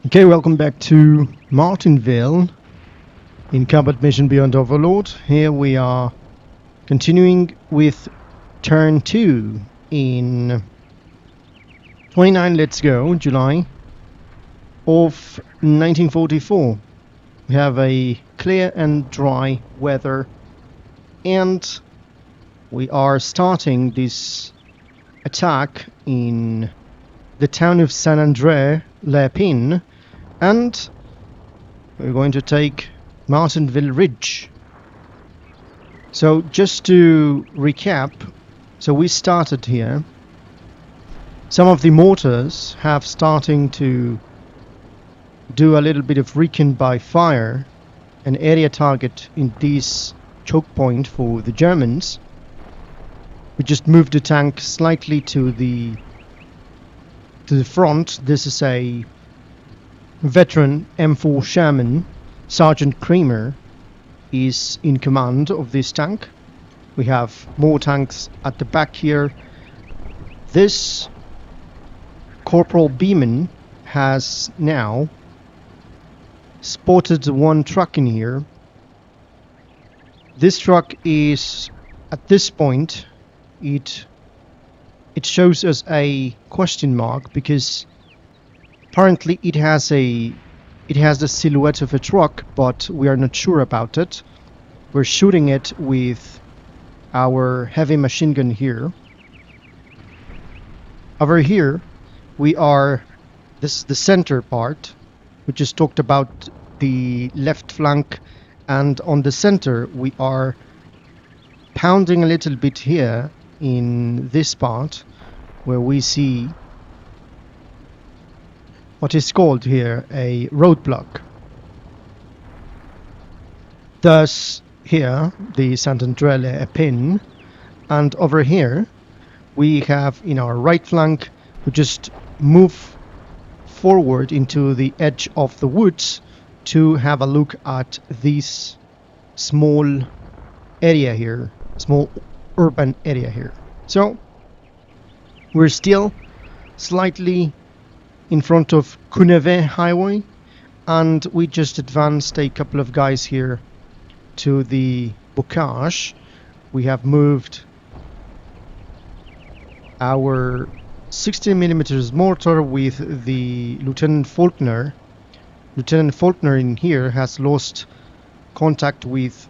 Okay, welcome back to Martinville in Combat Mission Beyond Overlord. Here we are continuing with turn 2 in 29 Let's Go, July of 1944. We have a clear and dry weather, and we are starting this attack in the town of San André Le Pin, and we're going to take Martinville Ridge. So just to recap, so we started here. Some of the mortars have starting to do a little bit of recon by fire, an area target in this choke point for the Germans. We just moved the tank slightly to the front. This is a veteran M4 Sherman. Sergeant Kramer is in command of this tank. We have more tanks at the back here. This Corporal Beeman has now spotted one truck in here. This truck is, at this point, it shows us a question mark because apparently it has the silhouette of a truck, but we are not sure about it. We're shooting it with our heavy machine gun here. Over here we are, this is the center part. We just talked about the left flank, and on the center we are pounding a little bit here in this part where we see what is called here a roadblock. Thus here the Sant'Andrele pin, and over here we have in our right flank, we just move forward into the edge of the woods to have a look at this small area here, small urban area here. So we're still slightly in front of Cuneve Highway, and we just advanced a couple of guys here to the bocage. We have moved our 60mm mortar with the Lieutenant Faulkner. Lieutenant Faulkner in here has lost contact with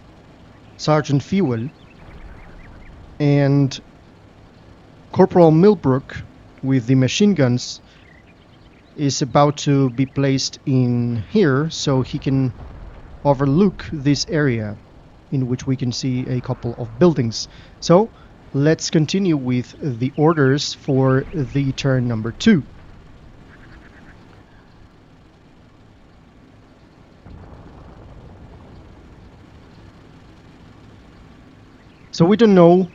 Sergeant Fewell, and Corporal Millbrook with the machine guns is about to be placed in here so he can overlook this area in which we can see a couple of buildings. So let's continue with the orders for the turn number 2. So we don't know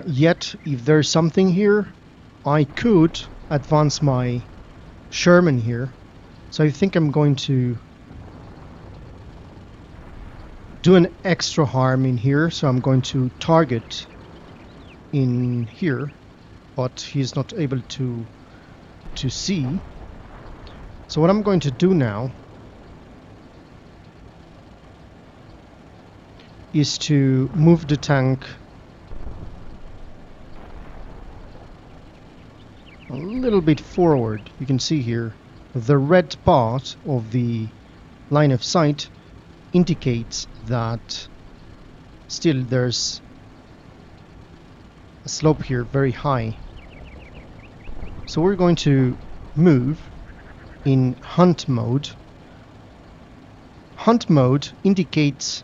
yet if there's something here. I could advance my Sherman here, so I think I'm going to do an extra harm in here. So I'm going to target in here, but he's not able to see. So what I'm going to do now is to move the tank a little bit forward. You can see here the red part of the line of sight indicates that still there's a slope here very high. So we're going to move in hunt mode. Hunt mode indicates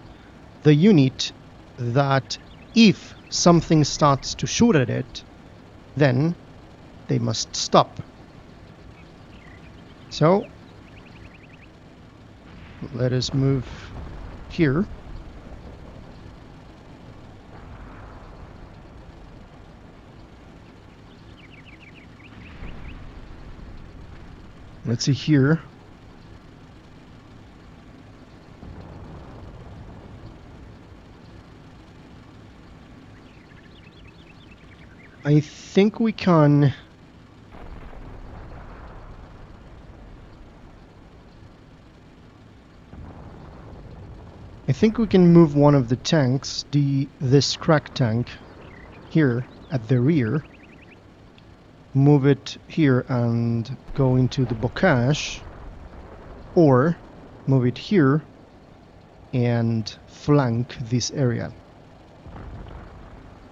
the unit that if something starts to shoot at it, then they must stop. So let us move here. Let's see here. I think we can think we can move one of the tanks, this crack tank, here at the rear. Move it here and go into the bocage. Or move it here and flank this area.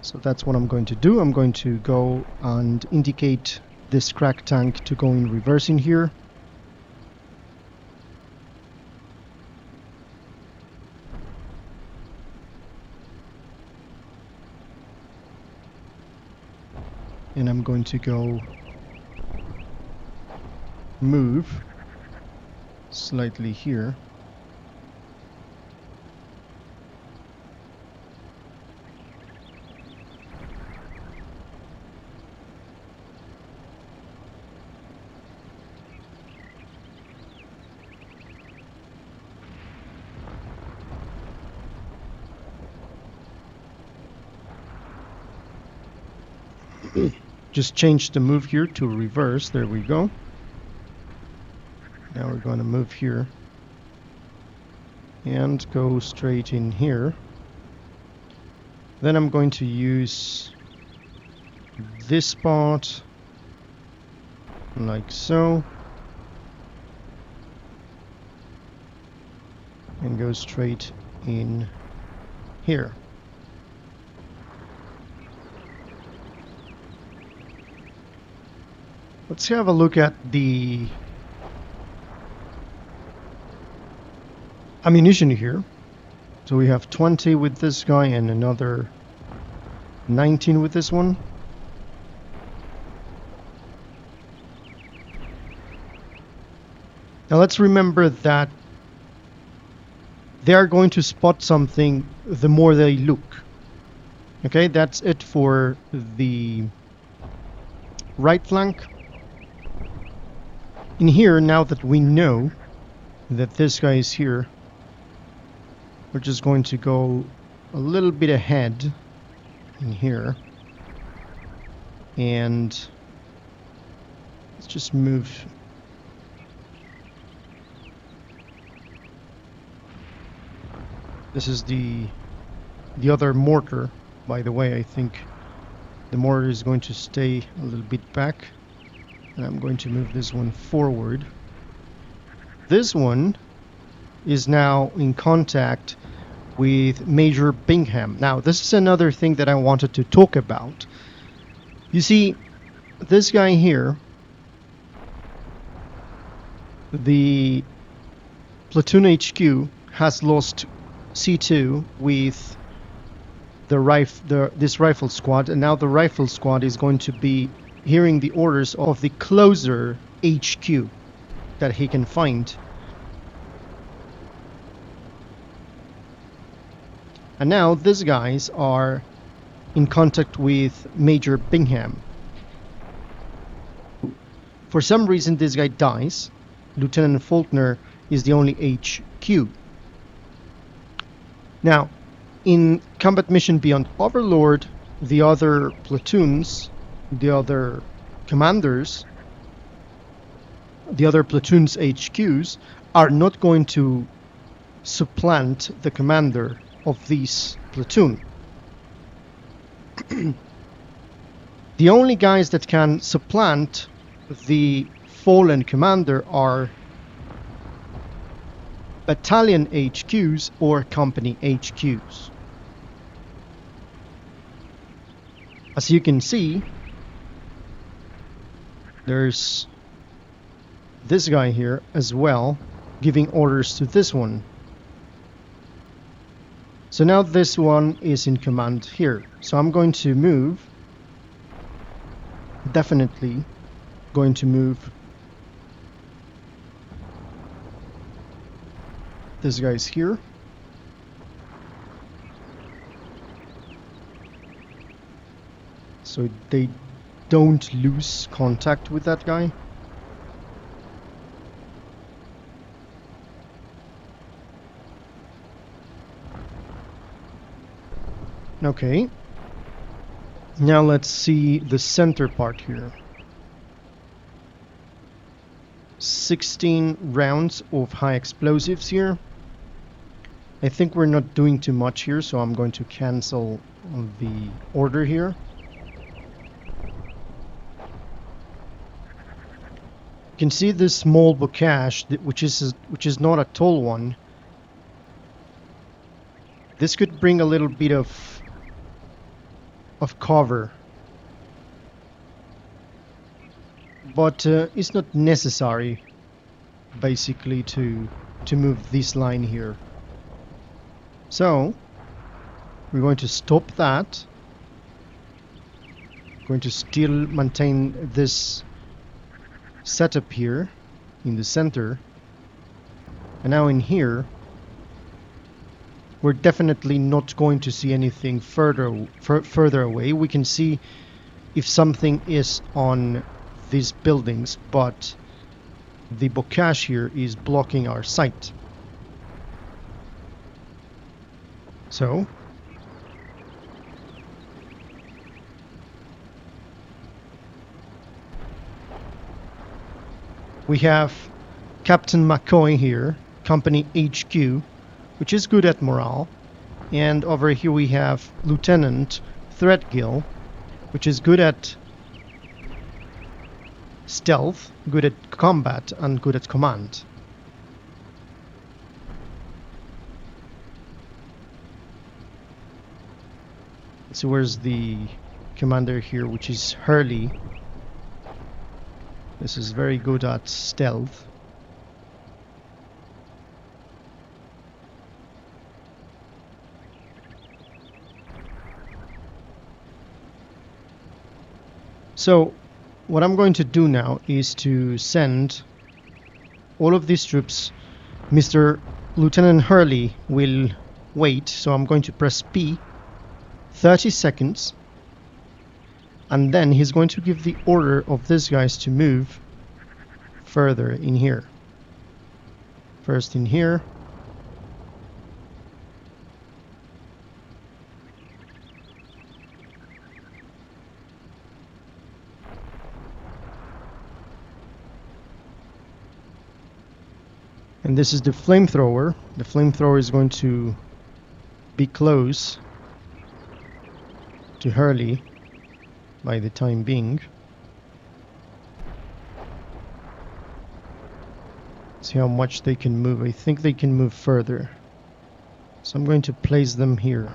So that's what I'm going to do. I'm going to go and indicate this crack tank to go in reverse in here. And I'm going to go move slightly here. Just change the move here to reverse. There we go. Now we're going to move here and go straight in here. Then I'm going to use this spot like so and go straight in here. Let's have a look at the ammunition here. So we have 20 with this guy and another 19 with this one. Now let's remember that they are going to spot something the more they look. Okay, that's it for the right flank. In here, now that we know that this guy is here, we're just going to go a little bit ahead in here. And let's just move. This is the other mortar, by the way. I think the mortar is going to stay a little bit back. And I'm going to move this one forward. This one is now in contact with Major Bingham. Now, this is another thing that I wanted to talk about. You see, this guy here, the platoon HQ has lost C2 with this rifle squad, and now the rifle squad is going to be hearing the orders of the closer HQ that he can find. And now these guys are in contact with Major Bingham. For some reason this guy dies. Lieutenant Faulkner is the only HQ. Now, in Combat Mission Beyond Overlord, the other platoons, the other commanders, the other platoons' HQs are not going to supplant the commander of this platoon. The only guys that can supplant the fallen commander are battalion HQs or company HQs. As you can see, there's this guy here as well, giving orders to this one. So now this one is in command here. So I'm going to move, definitely going to move this guy's here. So they don't lose contact with that guy. Okay. Now let's see the center part here. 16 rounds of high explosives here. I think we're not doing too much here, so I'm going to cancel the order here. You can see this small bocage, which is not a tall one. This could bring a little bit of cover, but it's not necessary, basically, to move this line here. So we're going to stop that. Going to still maintain this setup here in the center, and now in here we're definitely not going to see anything further away. We can see if something is on these buildings, but the bocage here is blocking our sight. So we have Captain McCoy here, Company HQ, which is good at morale. And over here we have Lieutenant Threadgill, which is good at stealth, good at combat, and good at command. So where's the commander here, which is Hurley? This is very good at stealth. So what I'm going to do now is to send all of these troops. Mr. Lieutenant Hurley will wait, so I'm going to press P, 30 seconds, and then he's going to give the order of these guys to move further in here. First in here. And this is the flamethrower. The flamethrower is going to be close to Hurley by the time being. See how much they can move. I think they can move further. So I'm going to place them here.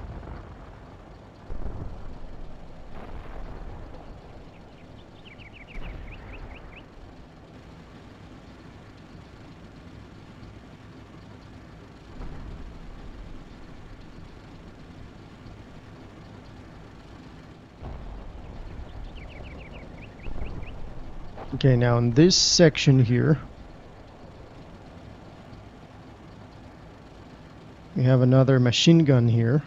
Okay, now in this section here, we have another machine gun here.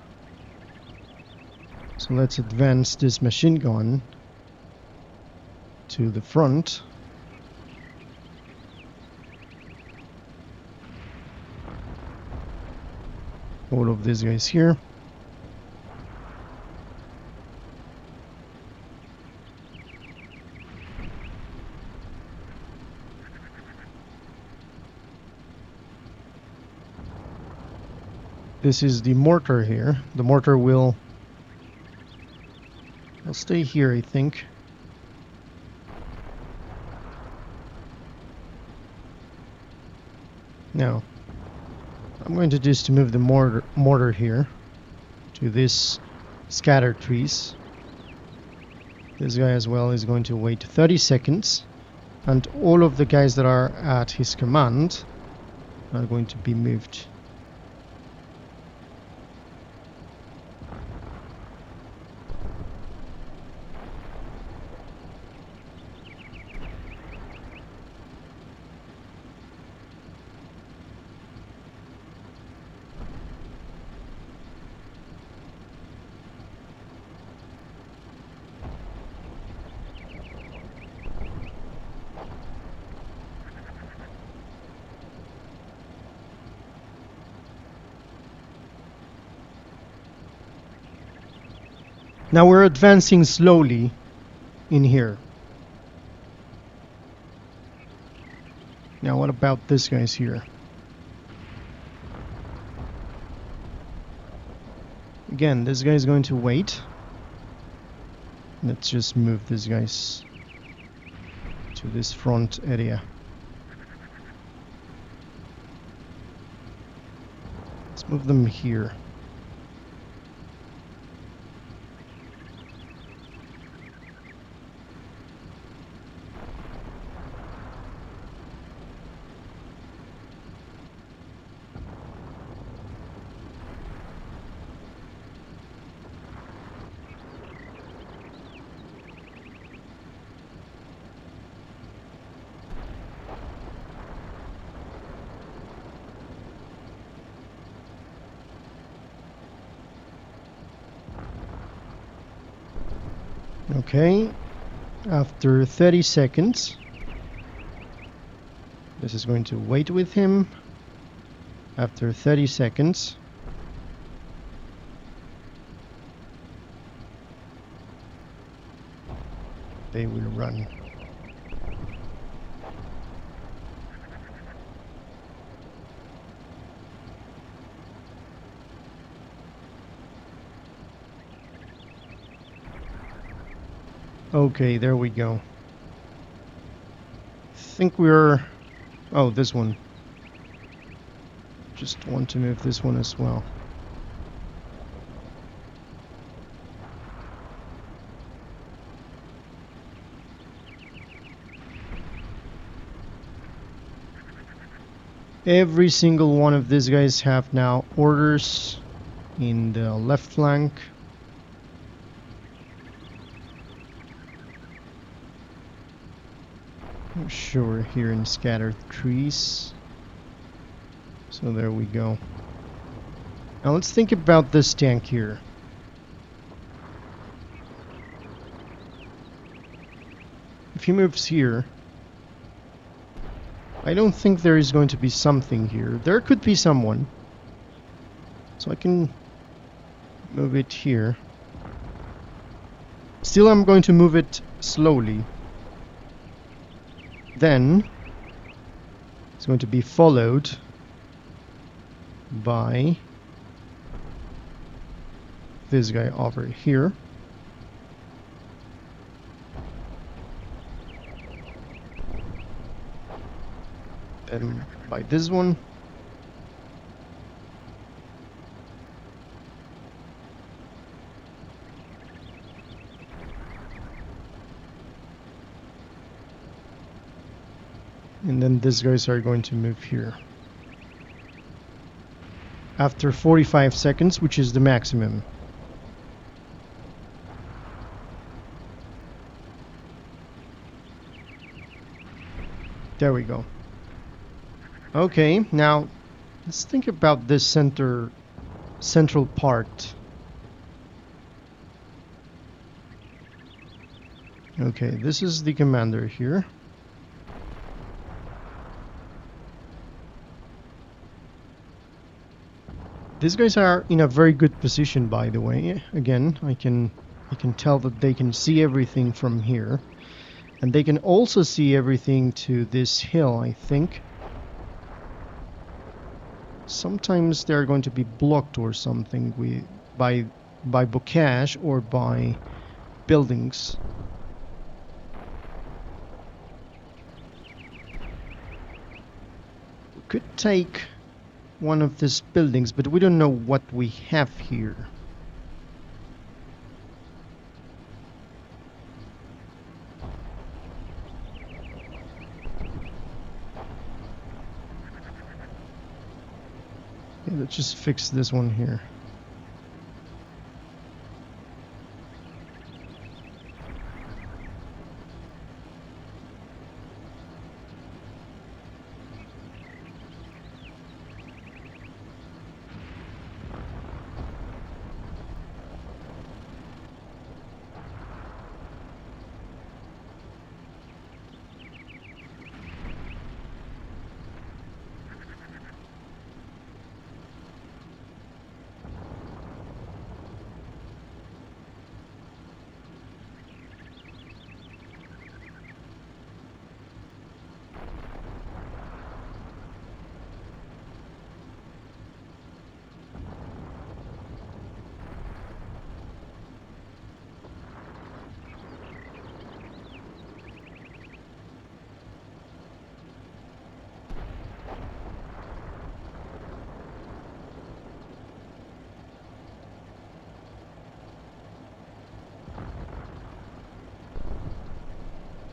So let's advance this machine gun to the front. All of these guys here. This is the mortar here. The mortar will stay here, I think. Now, I'm going to just to move the mortar here to this scattered trees. This guy as well is going to wait 30 seconds, and all of the guys that are at his command are going to be moved. Now we're advancing slowly in here. Now what about this guys here? again, this guy is going to wait. Let's just move these guys to this front area. Let's move them here. Okay, after 30 seconds, this is going to wait with him. After 30 seconds, they will run. Okay, there we go. I think we're... Oh, this one. Just want to move this one as well. Every single one of these guys have now orders in the left flank. I'm sure we're here in scattered trees. So there we go. Now let's think about this tank here. If he moves here, I don't think there is going to be something here. There could be someone. So I can move it here. Still, I'm going to move it slowly. Then it's going to be followed by this guy over here. Then by this one. And then these guys are going to move here. After 45 seconds, which is the maximum. There we go. Okay, now let's think about this central part. Okay, this is the commander here. These guys are in a very good position, by the way. Again, I can tell that they can see everything from here. And they can also see everything to this hill, I think. Sometimes they're going to be blocked or something by bocage or by buildings. We could take one of these buildings, but we don't know what we have here. Okay, let's just fix this one here.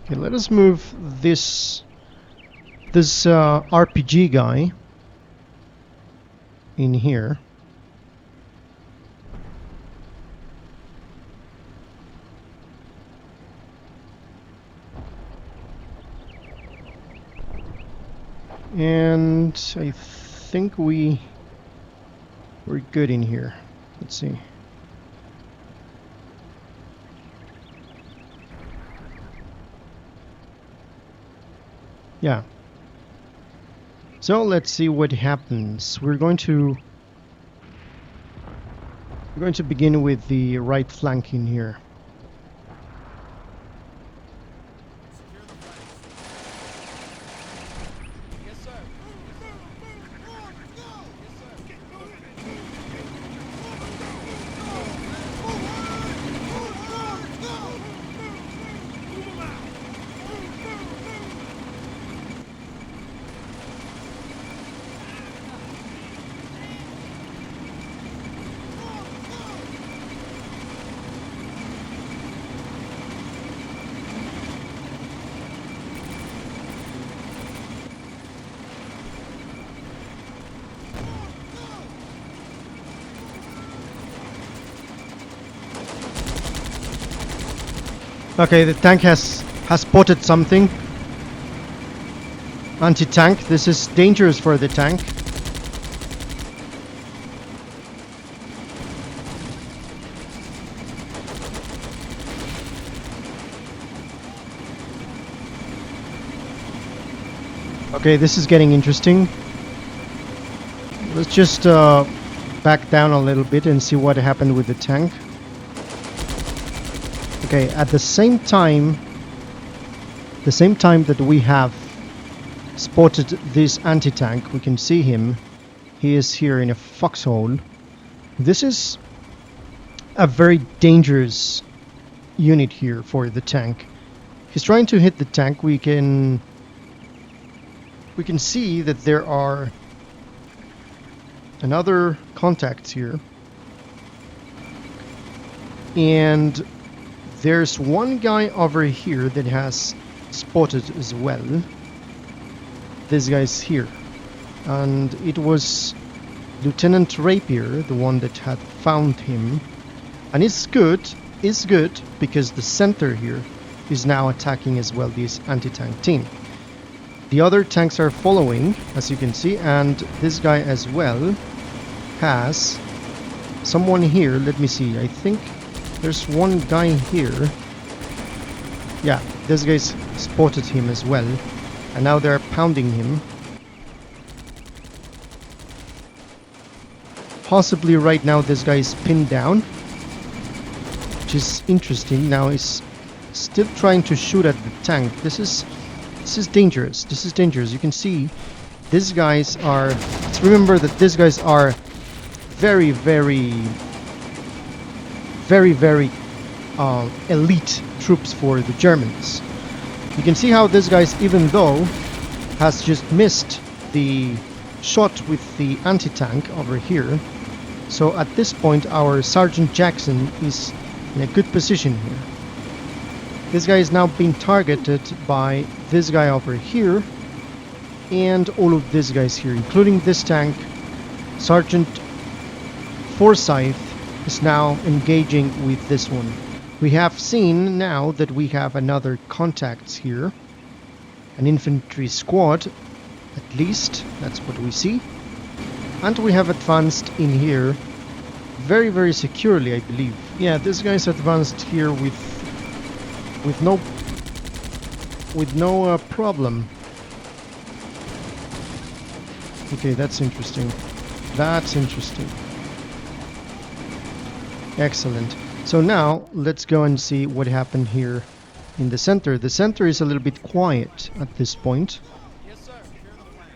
Okay, let us move this RPG guy in here. And I think we're good in here. Let's see. Yeah. So let's see what happens. We're going to begin with the right flank in here. Okay, the tank has spotted something. Anti-tank. This is dangerous for the tank. Okay, this is getting interesting. Let's just back down a little bit and see what happened with the tank. Okay, at the same time that we have spotted this anti-tank, we can see him. He is here in a foxhole. This is a very dangerous unit here for the tank. He's trying to hit the tank. We can see that there are another contacts here. And there's one guy over here that has spotted as well. This guy's here. And it was Lieutenant Rapier, the one that had found him. And it's good because the center here is now attacking as well this anti-tank team. The other tanks are following, as you can see, and this guy as well has someone here. Let me see, I think there's one guy here. Yeah, this guy's spotted him as well, and now they're pounding him. Possibly right now this guy is pinned down, which is interesting. Now he's still trying to shoot at the tank. This is dangerous. This is dangerous. You can see these guys are... Let's remember that these guys are very, very, very, very elite troops for the Germans. You can see how this guys, even though has just missed the shot with the anti-tank over here. So at this point our Sergeant Jackson is in a good position here. This guy is now being targeted by this guy over here and all of these guys here, including this tank. Sergeant Forsyth is now engaging with this one. We have seen now that we have another contacts here, an infantry squad, at least that's what we see, and we have advanced in here very, very securely, I believe. Yeah, this guy's advanced here with no problem. Okay, that's interesting. That's interesting. Excellent. So now let's go and see what happened here in the center. The center is a little bit quiet at this point. Yes, sir.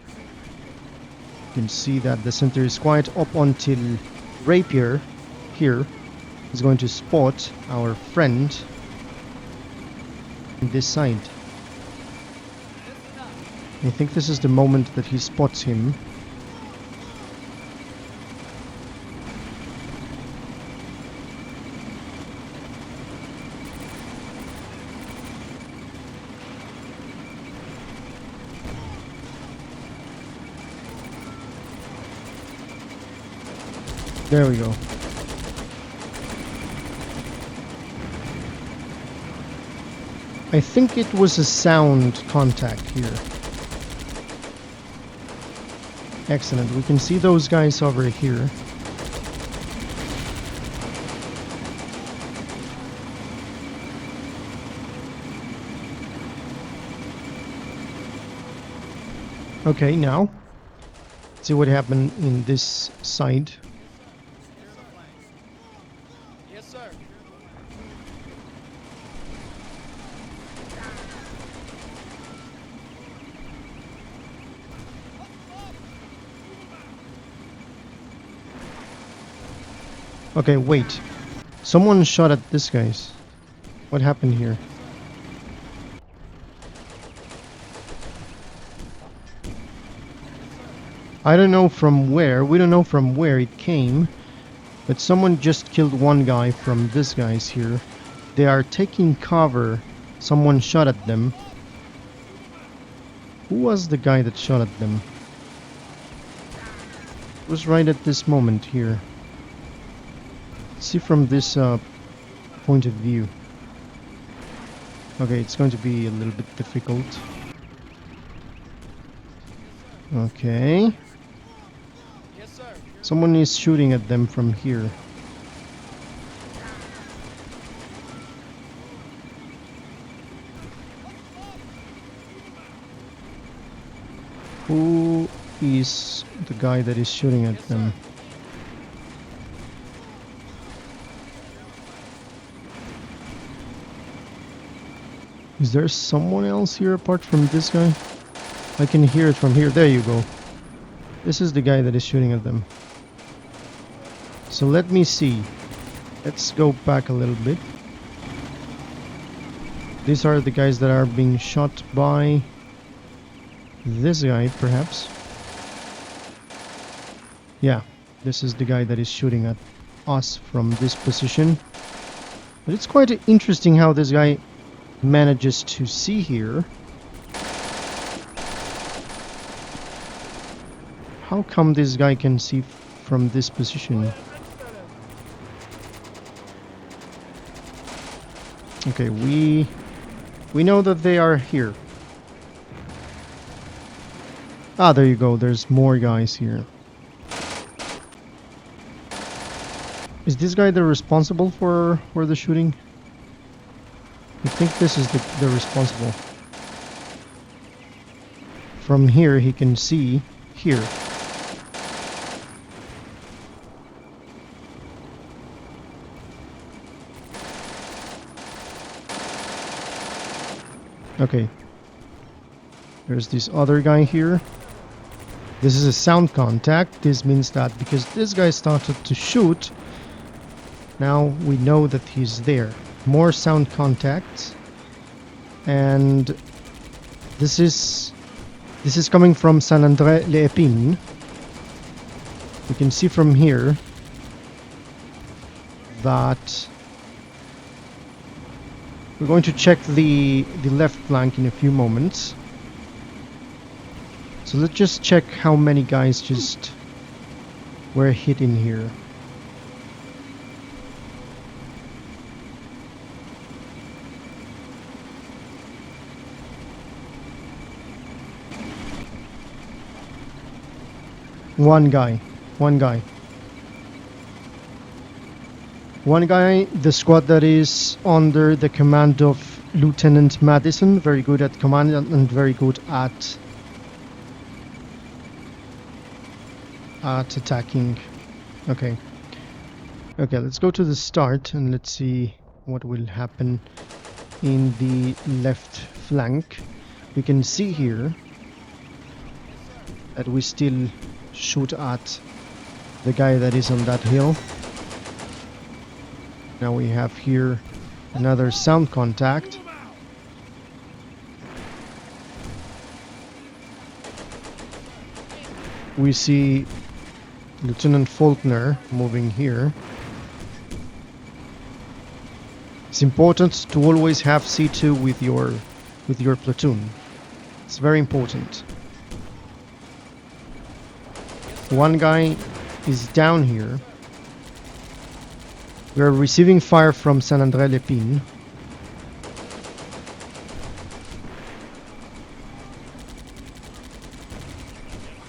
You can see that the center is quiet up until Rapier here is going to spot our friend on this side. I think this is the moment that he spots him. There we go. I think it was a sound contact here. Excellent. We can see those guys over here. Okay, now let's see what happened in this side. Yes, sir. Okay, wait. Someone shot at this guys. What happened here? I don't know from where. We don't know from where it came. But someone just killed one guy from this guys here. They are taking cover. Someone shot at them. Who was the guy that shot at them? It was right at this moment here. See from this point of view. Okay, it's going to be a little bit difficult. Okay. Yes, sir. Someone is shooting at them from here. Who is the guy that is shooting at them? Is there someone else here apart from this guy? I can hear it from here. There you go. This is the guy that is shooting at them. So let me see. Let's go back a little bit. These are the guys that are being shot by this guy, perhaps. Yeah, this is the guy that is shooting at us from this position. But it's quite interesting how this guy manages to see here. How come this guy can see from this position? Okay, we know that they are here. Ah, there you go. There's more guys here. Is this guy the responsible for the shooting? I think this is the responsible. From here he can see here. Okay. There's this other guy here. This is a sound contact. This means that because this guy started to shoot, now we know that he's there. More sound contacts. And this is coming from Saint André les Epines. You can see from here that we're going to check the left flank in a few moments. So let's just check how many guys just were hit in here. One guy. The squad that is under the command of Lieutenant Madison, very good at command and very good at attacking. Okay, let's go to the start and let's see what will happen in the left flank. We can see here that we still shoot at the guy that is on that hill. Now we have here another sound contact. We see Lieutenant Faulkner moving here. It's important to always have C2 with your platoon. It's very important. One guy is down here. We are receiving fire from San André Lepine.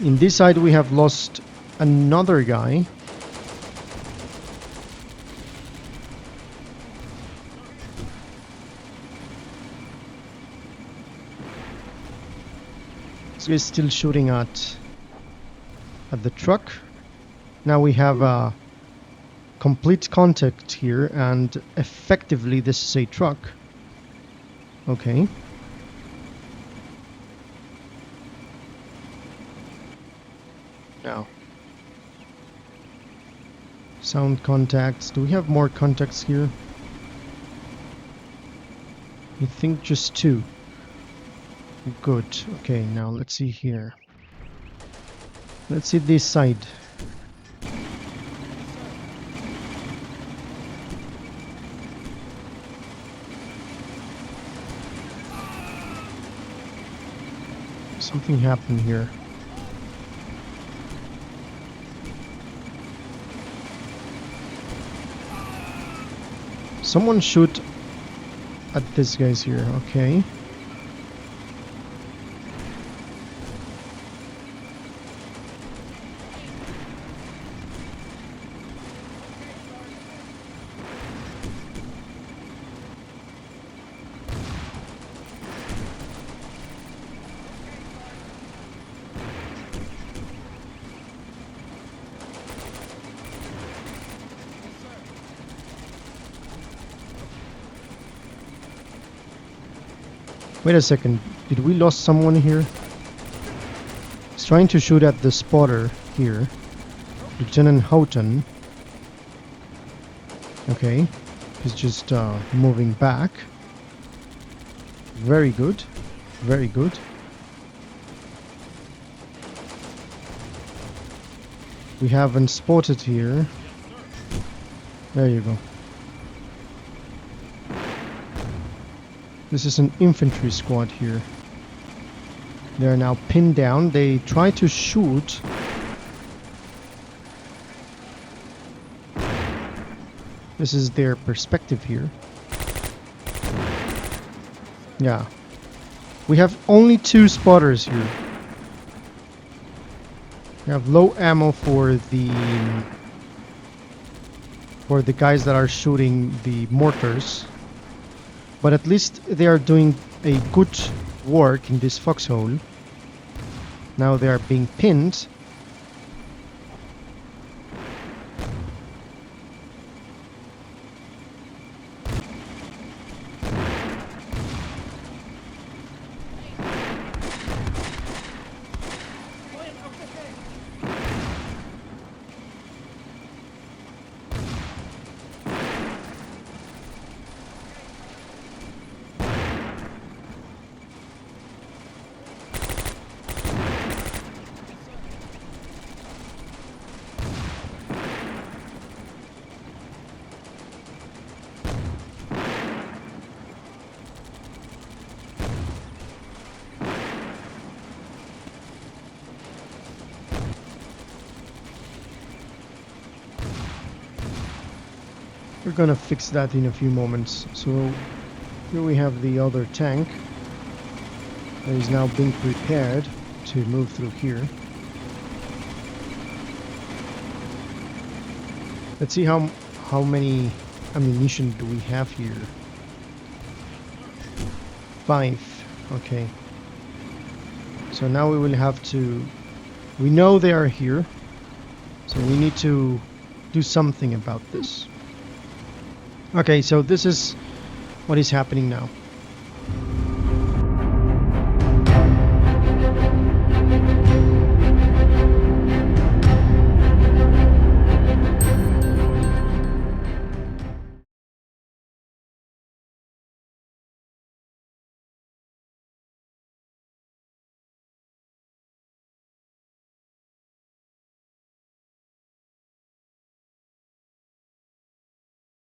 In this side we have lost another guy. This guy is still shooting at the truck. Now we have a complete contact here, and effectively this is a truck. Okay. Now. Sound contacts. Do we have more contacts here? I think just 2. Good. Okay, now let's see here. Let's see this side. Something happened here. Someone shoot at this guy's here. Okay. Wait a second, did we lost someone here? He's trying to shoot at the spotter here. Lieutenant Houghton. Okay, he's just moving back. Very good, very good. We haven't spotted here. There you go. This is an infantry squad here. They are now pinned down. They try to shoot. This is their perspective here. Yeah. We have only 2 spotters here. We have low ammo for the guys that are shooting the mortars. But at least they are doing a good work in this foxhole. Now they are being pinned. We're gonna fix that in a few moments. So here we have the other tank that is now being prepared to move through here. Let's see how many ammunition do we have here. 5. Okay. So now we will have to... We know they are here, so we need to do something about this. Okay, so this is what is happening now.